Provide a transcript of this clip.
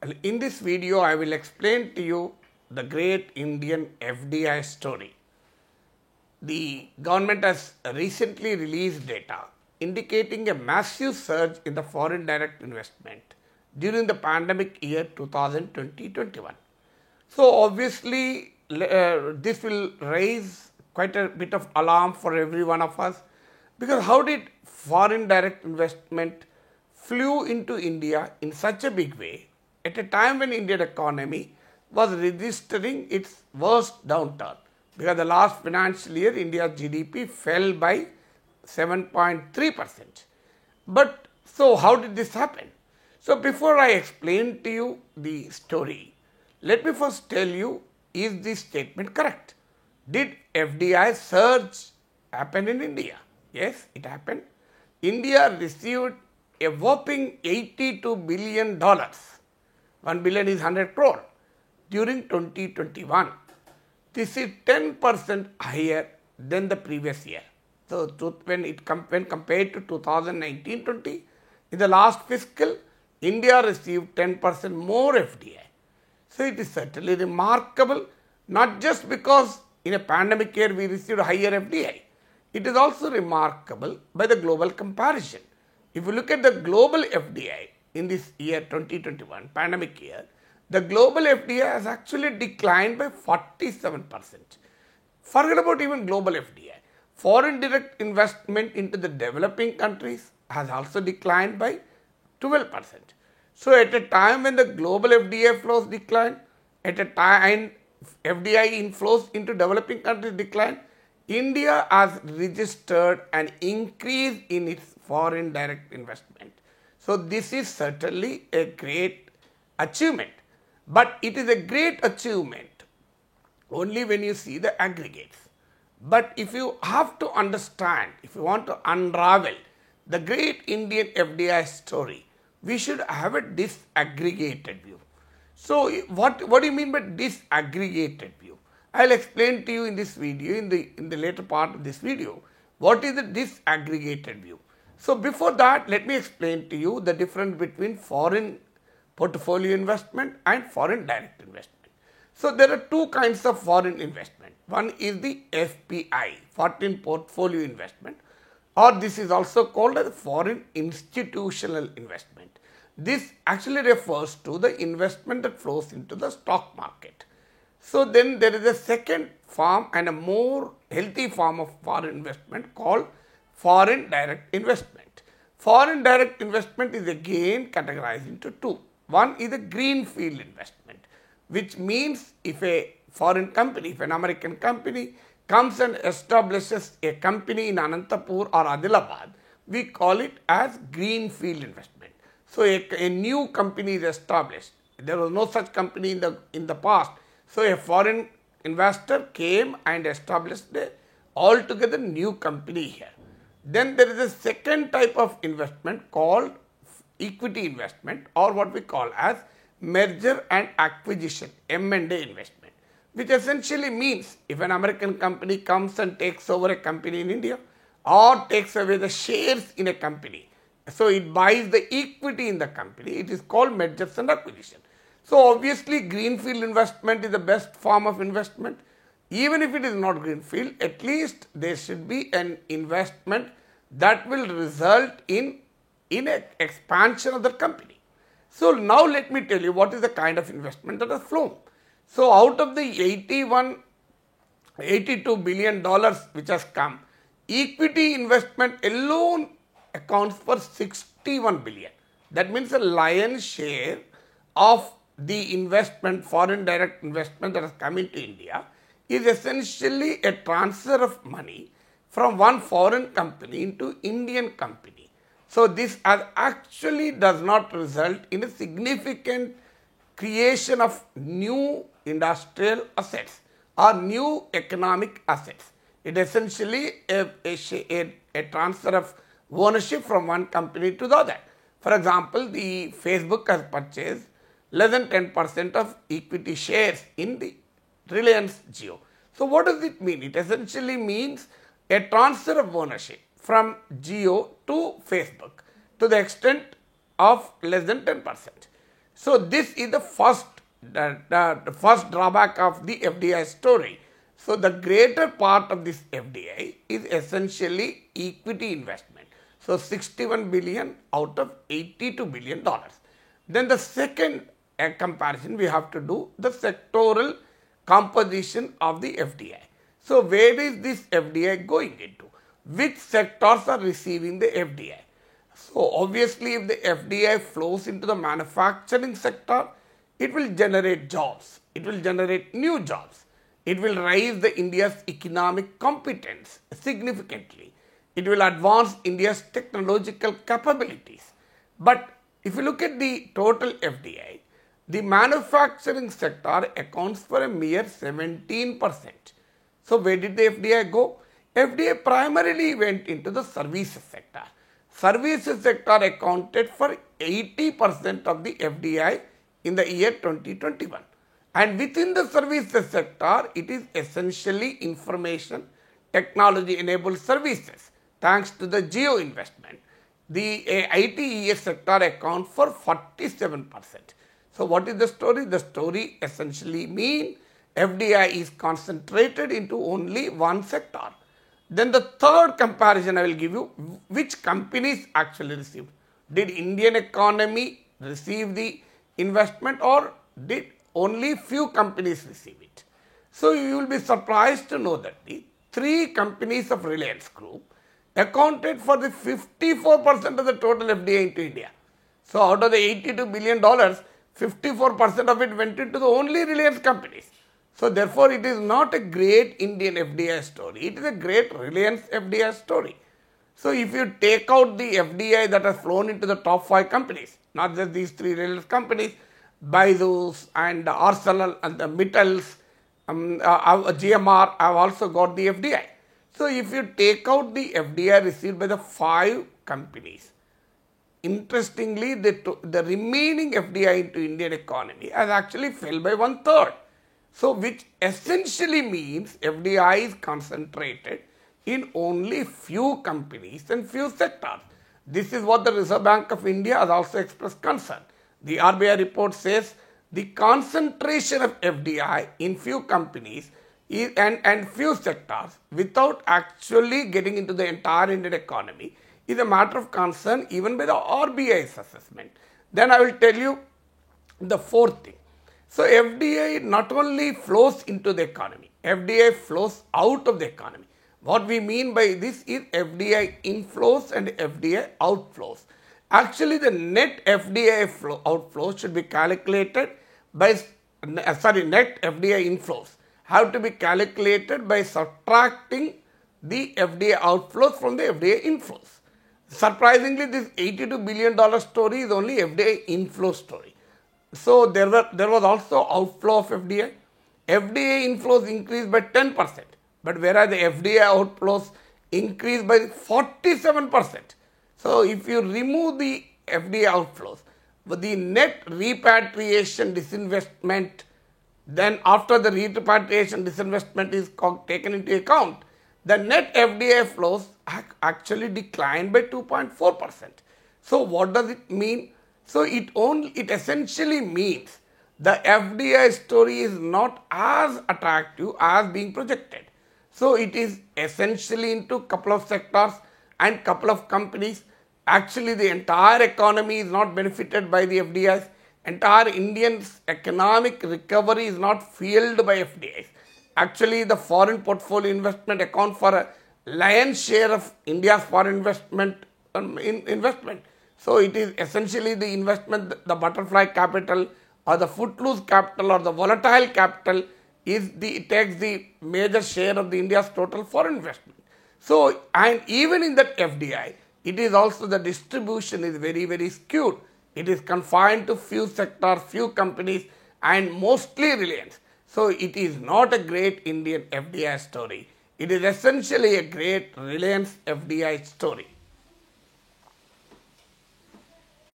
In this video, I will explain to you the great Indian FDI story. The government has recently released data indicating a massive surge in the foreign direct investment during the pandemic year 2020-21. So obviously, this will raise quite a bit of alarm for every one of us, because how did foreign direct investment flew into India in such a big way at a time when Indian economy was registering its worst downturn? Because the last financial year, India's GDP fell by 7.3%. But so how did this happen? So before I explain to you the story, let me first tell you, is this statement correct? Did FDI surge happen in India? Yes, it happened. India received a whopping $82 billion. 1 billion is 100 crore during 2021. This is 10% higher than the previous year. So when compared to 2019-20, in the last fiscal, India received 10% more FDI. So it is certainly remarkable, not just because in a pandemic year we received higher FDI. It is also remarkable by the global comparison. If you look at the global FDI in this year 2021, pandemic year, the global FDI has actually declined by 47%. Forget about even global FDI. Foreign direct investment into the developing countries has also declined by 12%. So at a time when the global FDI flows decline, at a time FDI inflows into developing countries decline, India has registered an increase in its foreign direct investment. So this is certainly a great achievement. But it is a great achievement only when you see the aggregates. But if you have to understand, if you want to unravel the great Indian FDI story, we should have a disaggregated view. So what do you mean by disaggregated view? I'll explain to you in this video, in the later part of this video, what is the disaggregated view. So before that, let me explain to you the difference between foreign portfolio investment and foreign direct investment. So there are two kinds of foreign investment. One is the FPI, foreign portfolio investment, or this is also called as foreign institutional investment. This actually refers to the investment that flows into the stock market. So then there is a second form and a more healthy form of foreign investment called foreign direct investment. Foreign direct investment is again categorized into two. One is a greenfield investment, which means if a foreign company, if an American company comes and establishes a company in Anantapur or Adilabad, we call it as greenfield investment. So a new company is established. There was no such company in the past. So a foreign investor came and established a altogether new company here. Then there is a second type of investment called equity investment, or what we call as merger and acquisition, M&A investment, which essentially means if an American company comes and takes over a company in India or takes away the shares in a company, so it buys the equity in the company, it is called mergers and acquisition. So obviously greenfield investment is the best form of investment. Even if it is not greenfield, at least there should be an investment that will result in an expansion of the company. So now let me tell you what is the kind of investment that has flown. So out of the $82 billion which has come, equity investment alone accounts for 61 billion. That means the lion's share of the investment, foreign direct investment that has come into India is essentially a transfer of money from one foreign company into Indian company. So this actually does not result in a significant creation of new industrial assets or new economic assets. It is essentially a transfer of ownership from one company to the other. For example, the Facebook has purchased less than 10% of equity shares in the Reliance Jio. So what does it mean? It essentially means a transfer of ownership from Jio to Facebook to the extent of less than 10%. So this is the first drawback of the FDI story. So the greater part of this FDI is essentially equity investment. So 61 billion out of 82 billion dollars. Then the second comparison we have to do the sectoral composition of the FDI. So where is this FDI going into? Which sectors are receiving the FDI? So obviously if the FDI flows into the manufacturing sector, it will generate jobs, it will generate new jobs, it will raise the India's economic competence significantly, it will advance India's technological capabilities. But if you look at the total FDI, the manufacturing sector accounts for a mere 17%. So where did the FDI go? FDI primarily went into the services sector. Services sector accounted for 80% of the FDI in the year 2021. And within the services sector, it is essentially information technology enabled services thanks to the geo investment. The ITES sector accounts for 47%. So what is the story? The story essentially means FDI is concentrated into only one sector. Then the third comparison I will give you, which companies actually received. Did Indian economy receive the investment or did only few companies receive it? So you will be surprised to know that the three companies of Reliance Group accounted for the 54% of the total FDI into India. So out of the $82 billion, 54% of it went into the only Reliance companies. So therefore, it is not a great Indian FDI story, it is a great Reliance FDI story. So if you take out the FDI that has flown into the top 5 companies, not just these 3 Reliance companies, Baidu's and Arsenal and the Mittals, GMR have also got the FDI. So if you take out the FDI received by the 5 companies, interestingly, the remaining FDI into Indian economy has actually fell by 1/3. So which essentially means FDI is concentrated in only few companies and few sectors. This is what the Reserve Bank of India has also expressed concern. The RBI report says the concentration of FDI in few companies and few sectors without actually getting into the entire Indian economy is a matter of concern even by the RBI's assessment. Then I will tell you the fourth thing. So FDI not only flows into the economy, FDI flows out of the economy. What we mean by this is FDI inflows and FDI outflows. Actually, the net FDI outflows should be calculated by, net FDI inflows have to be calculated by subtracting the FDI outflows from the FDI inflows. Surprisingly, this $82 billion story is only FDI inflow story. So there was also outflow of FDI. FDI inflows increased by 10%, but whereas the FDI outflows increased by 47%. So if you remove the FDI outflows, the net repatriation disinvestment, then after the repatriation disinvestment is taken into account, the net FDI flows actually declined by 2.4%. So what does it mean? So it essentially means the FDI story is not as attractive as being projected. So it is essentially into a couple of sectors and couple of companies. Actually, the entire economy is not benefited by the FDIs. Entire Indian's economic recovery is not fueled by FDIs. Actually, the foreign portfolio investment account for a lion's share of India's foreign investment. So it is essentially the investment, the butterfly capital or the footloose capital or the volatile capital it takes the major share of the India's total foreign investment. So, and even in that FDI, it is also the distribution is very, very skewed. It is confined to few sectors, few companies and mostly Reliance. So it is not a great Indian FDI story. It is essentially a great Reliance FDI story.